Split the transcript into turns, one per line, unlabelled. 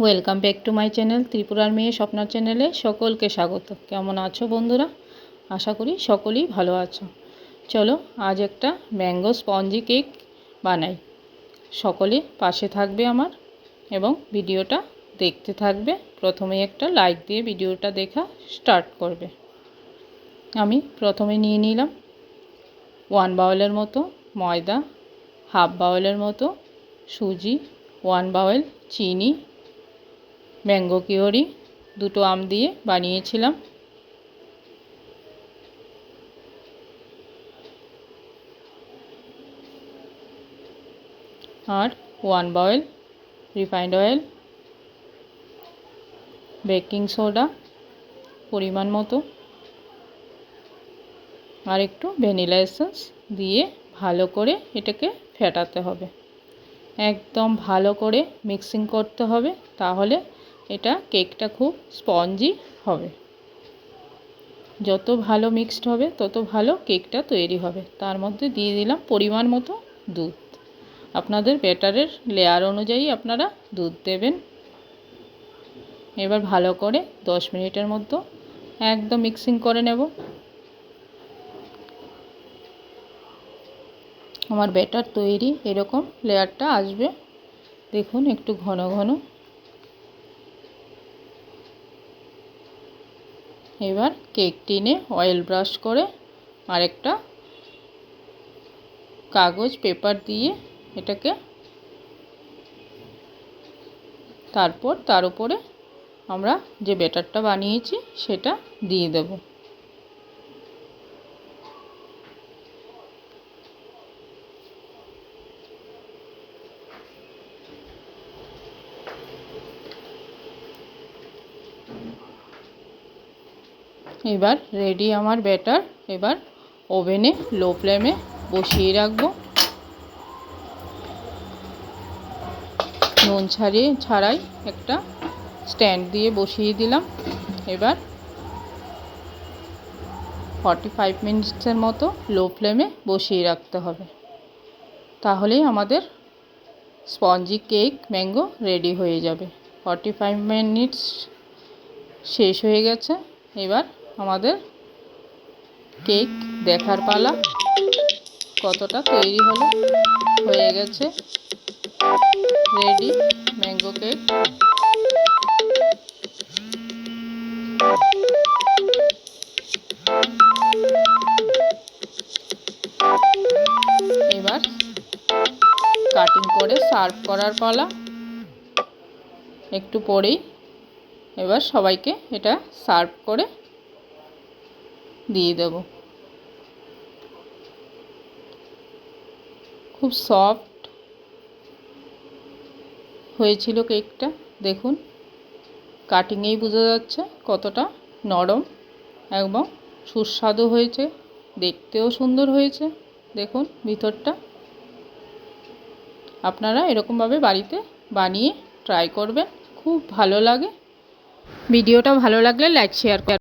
Welcome back to my channel ত্রিপুরার মেয়ে স্বপ্নার চ্যানেলে সকলকে স্বাগত। কেমন আছো বন্ধুরা? আশা করি সকলেই ভালো আছো। চলো আজ একটা ম্যাঙ্গো স্পঞ্জি কেক বানাই। সকলে পাশে থাকবে আমার এবং ভিডিওটা দেখতে থাকবে। প্রথমে একটা লাইক দিয়ে ভিডিওটা দেখা স্টার্ট করবে। আমি প্রথমে নিয়ে নিলাম 1 বাউলের মতো ময়দা, হাফ বাউলের মতো সুজি, 1 বাউল চিনি, ম্যাঙ্গো কিউরি, 2টো আম দিয়ে বানিয়েছিলাম, আর 1 বাউল রিফাইন্ড অয়েল, বেকিং সোডা পরিমাণ মতো, আর একটু ভ্যানিলা এসেন্স দিয়ে ভালো করে এটাকে ফেটাতে হবে। একদম ভালো করে মিক্সিং করতে হবে, তাহলে এটা কেকটা খুব স্পঞ্জি হবে। যত ভালো মিক্সড হবে তত ভালো কেকটা তৈরি হবে। তার মধ্যে দিয়ে দিলাম পরিমাণ মতো দুধ। আপনাদের ব্যাটারের লেয়ার অনুযায়ী আপনারা দুধ দেবেন। এবার ভালো করে 10 মিনিটের মতো একদম মিক্সিং করে নেব। আমার ব্যাটার তৈরি, এরকম লেয়ারটা আসবে, দেখুন একটু ঘন ঘন। এবার কেক টিনে অয়েল ব্রাশ করে আরেকটা কাগজ পেপার দিয়ে এটাকে, তারপর তার উপরে আমরা যে ব্যাটারটা বানিয়েছি সেটা দিয়ে দেব। এবার রেডি আমার ব্যাটার। এবার ওভেনে লো ফ্লেমে বসিয়ে রাখবো। নুন ছাড়াই একটা স্ট্যান্ড দিয়ে বসিয়ে দিলাম। এবার 45 মিনিটসের মতো লো ফ্লেমে বসিয়ে রাখতে হবে, তাহলেই আমাদের স্পঞ্জি কেক ম্যাঙ্গো রেডি হয়ে যাবে। 45 মিনিটস শেষ হয়ে গেছে। এবার আমাদের কেক দেখার পালা, কতটা তৈরি হলো। হয়ে গেছে রেডি ম্যাঙ্গো কেক। এবার কাটিং করে সার্ভ করার পালা। একটু পরেই এবার সবাইকে এটা সার্ভ করে দিয়ে দেব। খুব সফট হয়েছিল কেকটা, দেখুন কাটিংয়েই বোঝা যাচ্ছে কতটা নরম এবং সুস্বাদু হয়েছে, দেখতেও সুন্দর হয়েছে। দেখুন ভিতরটা। আপনারা এরকমভাবে বাড়িতে বানিয়ে ট্রাই করবেন, খুব ভালো লাগে। ভিডিওটা ভালো লাগলে লাইক শেয়ার করবেন।